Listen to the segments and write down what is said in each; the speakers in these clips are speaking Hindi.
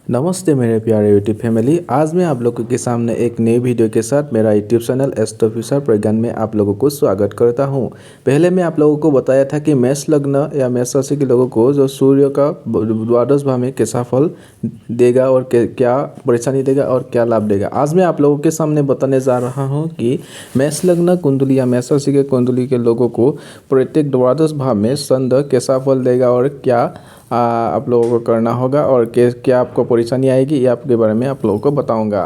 नमस्ते मेरे प्यारे यूट्यूब फैमिली। आज मैं आप लोगों के सामने एक नई वीडियो के साथ मेरा यूट्यूब चैनल एस्ट्रोफिशियल प्रज्ञान में आप लोगों को स्वागत करता हूं। पहले मैं आप लोगों को बताया था कि मेष लग्न या मेष राशि के लोगों को जो सूर्य का द्वादश भाव में कैसा फल देगा और क्या परेशानी देगा और क्या लाभ देगा। आज मैं आप लोगों के सामने बताने जा रहा हूँ कि मेष लग्न कुंडली या मेष राशि के कुंडली के लोगों को प्रत्येक द्वादश भाव में चंद्र कैसा फल देगा और क्या आप लोगों को करना होगा और क्या आपको परेशानी आएगी, ये आपके बारे में आप लोगों को बताऊंगा।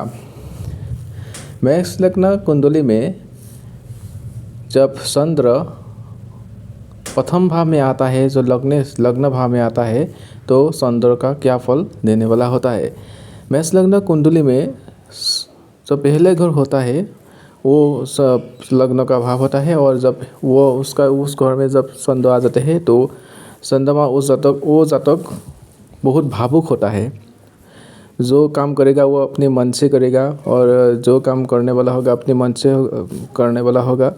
मेष लग्न कुंडली में जब चंद्र प्रथम भाव में आता है, जो लग्न भाव में आता है, तो चंद्र का क्या फल देने वाला होता है। मेष लग्न कुंडली में जो पहले घर होता है वो सब लग्न का भाव होता है, और जब वो उस घर में जब चंद्र आ जाते हैं तो चंद्रमा वो जातक बहुत भावुक होता है। जो काम करेगा वो अपने मन से करेगा, और जो काम करने वाला होगा अपने मन से करने वाला होगा,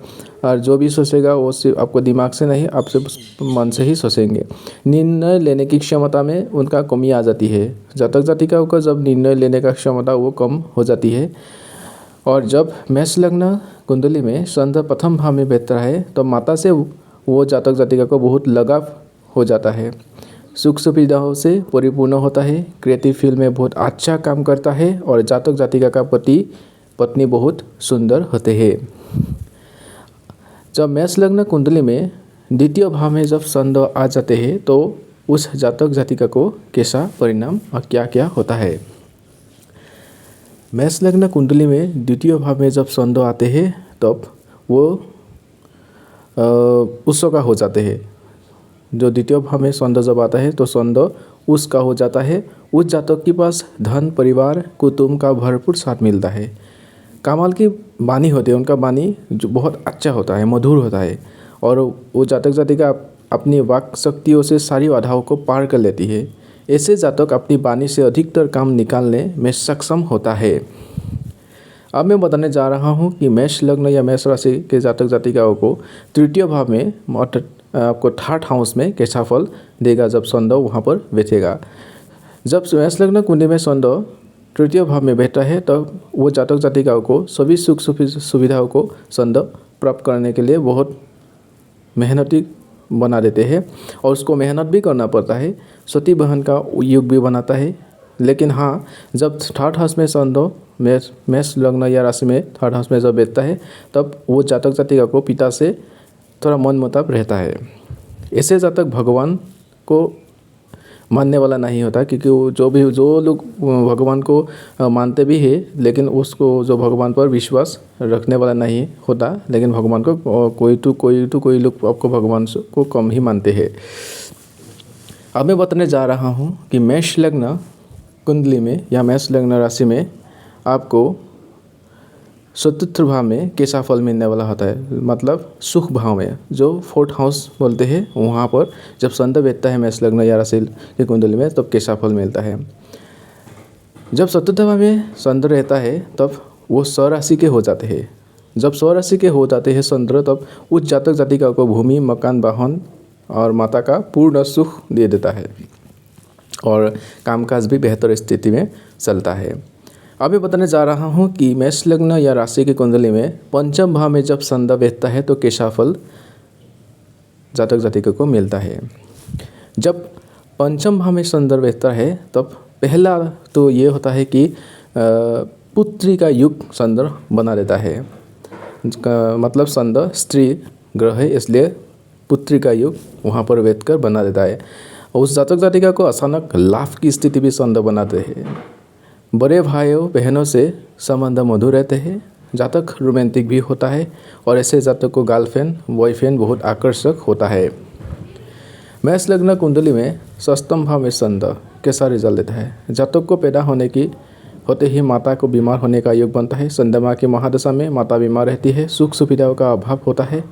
और जो भी सोचेगा वो सिर्फ आपको दिमाग से नहीं, आपसे मन से ही सोचेंगे। निर्णय लेने की क्षमता में उनका कमी आ जाती है। जातक जातिकाओं का जब निर्णय लेने का क्षमता वो कम हो जाती है। और जब मेष लग्न कुंडली में चंद्र प्रथम भाव में बैठता है तो माता से वो जातक जातिका को बहुत लगाव हो जाता है। सुख सुविधाओं से परिपूर्ण होता है, क्रिएटिव फील्ड में बहुत अच्छा काम करता है, और जातक जातिका का पति पत्नी बहुत सुंदर होते हैं। जब मेष लग्न कुंडली में द्वितीय भाव में जब चंद्र आ जाते हैं तो उस जातक जातिका को कैसा परिणाम और क्या क्या होता है। मेष लग्न कुंडली में द्वितीय भाव में जब चंद्र आते हैं तब वो उत्सव का हो जाते हैं। जो द्वितीय भाव में चंद्र जब आता है तो चंद्र उसका हो जाता है। उस जातक के पास धन, परिवार, कुटुंब का भरपूर साथ मिलता है। कमाल की वाणी होती है, उनका वाणी जो बहुत अच्छा होता है, मधुर होता है, और वो जातक जातिका अपनी वाक शक्तियों से सारी बाधाओं को पार कर लेती है। ऐसे जातक अपनी वाणी से अधिकतर काम निकालने में सक्षम होता है। अब मैं बताने जा रहा हूँ कि मेष लग्न या मेष राशि के जातक जातिकाओं को तृतीय भाव में आपको थर्ड हाउस में कैसा फल देगा जब चंद्र वहाँ पर बैठेगा। जब मेष लग्न कुंडली में चंद्र तृतीय भाव में बैठता है तब वो जातक जातिकाओं को सभी सुख सुविधाओं को चंद्र प्राप्त करने के लिए बहुत मेहनती बना देते हैं, और उसको मेहनत भी करना पड़ता है। सती बहन का युग भी बनाता है। लेकिन हाँ, जब थर्ड हाउस में चंद्र मेष लग्न या राशि में थर्ड हाउस में जब बैठता है तब वो जातक जातिका को पिता से थोड़ा मन मुताब रहता है। ऐसे जातक भगवान को मानने वाला नहीं होता, क्योंकि जो लोग भगवान को मानते भी हैं लेकिन उसको जो भगवान पर विश्वास रखने वाला नहीं होता, लेकिन भगवान को कोई लोग आपको भगवान को कम ही मानते हैं। अब मैं बताने जा रहा हूँ कि मेष लग्न कुंडली में या मेष लग्न राशि में आपको चतुर्थ भाव में कैसा फल मिलने वाला होता है। मतलब सुख भाव में, जो फोर्थ हाउस बोलते हैं, वहाँ पर जब चंद्र बैठता है मेष लग्न या राशि की कुंडली में तब कैसा फल मिलता है। जब चतुर्थ भाव में चंद्र रहता है तब वो स्वराशि के हो जाते हैं। जब स्वराशि के हो जाते हैं चंद्र तब उस जातक जातिका को भूमि, मकान, वाहन और माता का पूर्ण सुख दे देता है, और कामकाज भी बेहतर स्थिति में चलता है। अब मैं बताने जा रहा हूँ कि मेष लग्न या राशि की कुंडली में पंचम भाव में जब चंद्र बैठता है तो कैसा फल जातक जातिका को मिलता है। जब पंचम भाव में चंद्र बैठता है तब पहला तो ये होता है कि पुत्री का युग चंद्र बना देता है। मतलब चंद्र स्त्री ग्रह है, इसलिए पुत्री का युग वहाँ पर बैठकर बना देता है। उस जातक जातिका को अचानक लाभ की स्थिति भी चंद्र बनाते हैं। बड़े भाइयों बहनों से संबंध मधुर रहते हैं। जातक रोमांटिक भी होता है, और ऐसे जातक को गर्लफ्रेंड बॉयफ्रेंड बहुत आकर्षक होता है। मेष लग्न कुंडली में सप्तम भाव में चंद्र कैसा रिजल्ट देता है। जातक को पैदा होते ही माता को बीमार होने का योग बनता है। चंद्रमा की महादशा में माता बीमार रहती है। सुख सुविधाओं का अभाव होता है,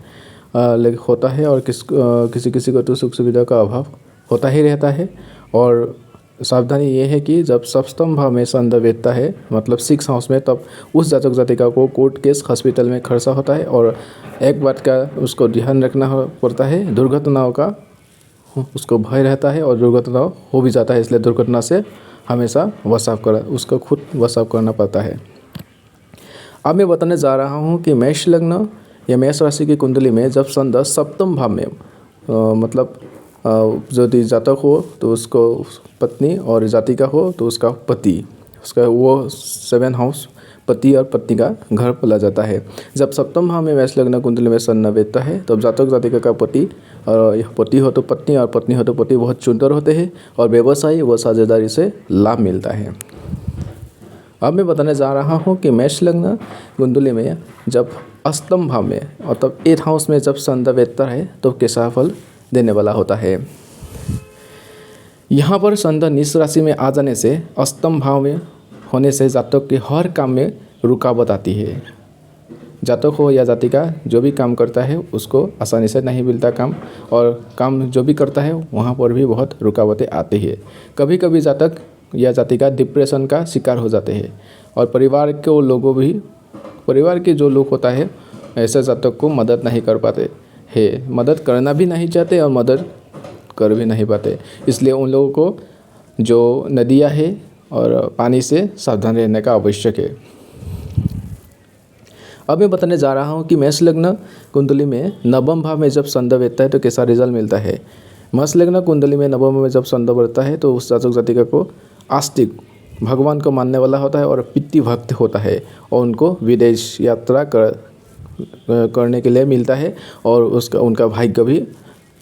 और किसी को तो सुख सुविधाओं का अभाव होता ही रहता है। और सावधानी ये है कि जब सप्तम भाव में चंद्र बैठता है, मतलब सिक्स हाउस में, तब उस जातक जातिका को कोर्ट केस हॉस्पिटल में खर्चा होता है, और एक बात का उसको ध्यान रखना पड़ता है, दुर्घटनाओं का उसको भय रहता है, और दुर्घटना हो भी जाता है, इसलिए दुर्घटना से हमेशा उसको खुद वश ऑफ करना पड़ता है। अब मैं बताने जा रहा हूँ कि मेष लग्न या मेष राशि की कुंडली में जब चंद्र सप्तम भाव में मतलब यदि जातक हो तो उसको पत्नी और जातिका हो तो उसका पति, उसका वो 7 हाउस पति और पत्नी का घर बोला जाता है। जब सप्तम भाव में मेष लग्न कुंडली में चंद्र बैठता है तब जातक जातिका का पति और पति हो तो पत्नी और पत्नी हो तो पति बहुत सुंदर होते हैं और व्यवसायी व साझेदारी से लाभ मिलता है। अब मैं बताने जा रहा हूँ कि मेष लग्न कुंडली में जब अष्टम भाव में और तब 8 हाउस में जब चंद्र बैठता है तो कैसा फल देने वाला होता है। यहाँ पर चंद्र निज राशि में आ जाने से अष्टम भाव में होने से जातक के हर काम में रुकावट आती है। जातक हो या जातिका जो भी काम करता है उसको आसानी से नहीं मिलता काम, और काम जो भी करता है वहाँ पर भी बहुत रुकावटें आती है। कभी कभी जातक या जातिका डिप्रेशन का शिकार हो जाते हैं और परिवार के जो लोग होता है ऐसे जातक को मदद नहीं कर पाते हैं, मदद करना भी नहीं चाहते और मदद कर भी नहीं पाते। इसलिए उन लोगों को जो नदियाँ है और पानी से सावधान रहने का आवश्यक है। अब मैं बताने जा रहा हूँ कि मेष लग्न कुंडली में नवम भाव में जब चंद्र बैठता है तो कैसा रिजल्ट मिलता है। मेष लग्न कुंडली में नवम में जब चंद्र बैठता है तो उस जातक जातिका को आस्तिक, भगवान को मानने वाला होता है और पितृ भक्त होता है और उनको विदेश यात्रा करने के लिए मिलता है और उनका भाग्य भी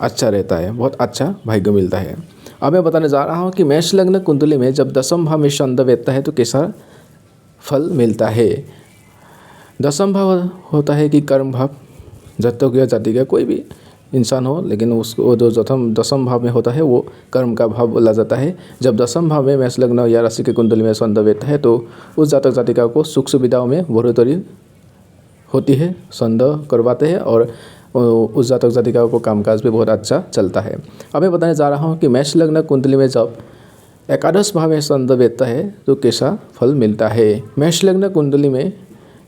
अच्छा रहता है, बहुत अच्छा भाग्य मिलता है। अब मैं बताने जा रहा हूँ कि मेष लग्न कुंडली में जब दसम भाव में चंद्र बैठता है तो कैसा फल मिलता है। दसम भाव होता है कि कर्म भाव, जातक या जातिका कोई भी इंसान हो लेकिन उसको जो दसम भाव में होता है वो कर्म का भाव बोला जाता है। जब दसम भाव में मेष लग्न या राशि के कुंडली में चंद्र बैठता है तो उस जातक जातिका को सुख सुविधाओं में बढ़ोतरी होती है, चंद्र करवाते हैं और उस जातक जातिका को कामकाज भी बहुत अच्छा चलता है। अब मैं बताने जा रहा हूँ कि मेष लग्न कुंडली में जब एकादश भाव में चंद्र बैठता है तो कैसा फल मिलता है। मेष लग्न कुंडली में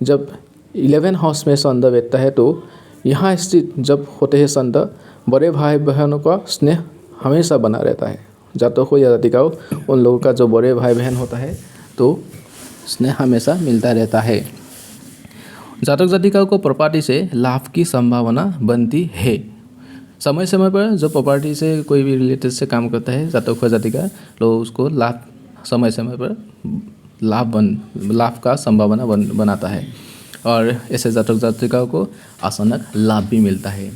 जब 11 हाउस में चंद्र बैठता है तो यहाँ स्थित जब होते हैं चंद्र, बड़े भाई बहनों का स्नेह हमेशा बना रहता है। जातक हो या जातिका हो उन लोगों का जो बड़े भाई बहन होता है तो स्नेह हमेशा मिलता रहता है। जातक जातिका को प्रॉपर्टी से लाभ की संभावना बनती है। समय समय पर जो प्रॉपर्टी से कोई भी रिलेटेड से काम करता है जातक हो जातिका तो उसको लाभ समय समय पर लाभ का संभावना बनाता है और ऐसे जातक जातिका को अचानक लाभ भी मिलता है।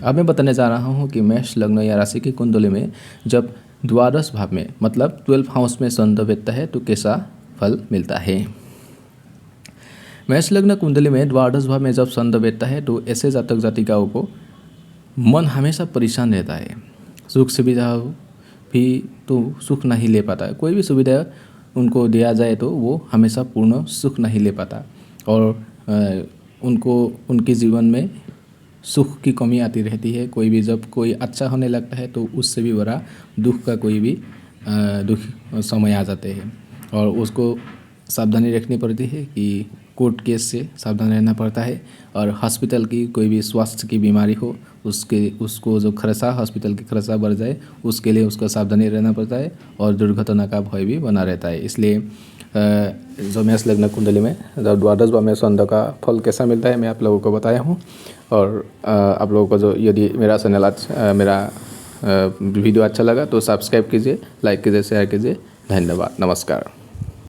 अब मैं बताने जा रहा हूँ कि मेष लग्न या राशि की कुंडली में जब द्वादश भाव में मतलब 12 हाउस में चंद्र बैठता है तो कैसा फल मिलता है। मेष लग्न कुंडली में द्वादश भाव में जब चंद्र बैठता है तो ऐसे जातक जातिकाओं को मन हमेशा परेशान रहता है। सुख सुविधा भी तो सुख नहीं ले पाता, कोई भी सुविधा उनको दिया जाए तो वो हमेशा पूर्ण सुख नहीं ले पाता और उनके जीवन में सुख की कमी आती रहती है। कोई भी जब कोई अच्छा होने लगता है तो उससे भी बड़ा दुख का कोई भी दुख समय आ जाते हैं और उसको सावधानी रखनी पड़ती है कि कोर्ट केस से सावधान रहना पड़ता है और हॉस्पिटल की कोई भी स्वास्थ्य की बीमारी हो उसको जो खर्चा हॉस्पिटल की खर्चा बढ़ जाए उसके लिए उसको सावधानी रहना पड़ता है और दुर्घटना का भय भी बना रहता है। इसलिए जो मेष लग्न कुंडली में द्वादश भाव में चंद्र का फल कैसा मिलता है मैं आप लोगों को बताया हूँ। और आप लोगों को जो यदि मेरा चैनल मेरा वीडियो अच्छा लगा तो सब्सक्राइब कीजिए, लाइक कीजिए, शेयर कीजिए। धन्यवाद, नमस्कार।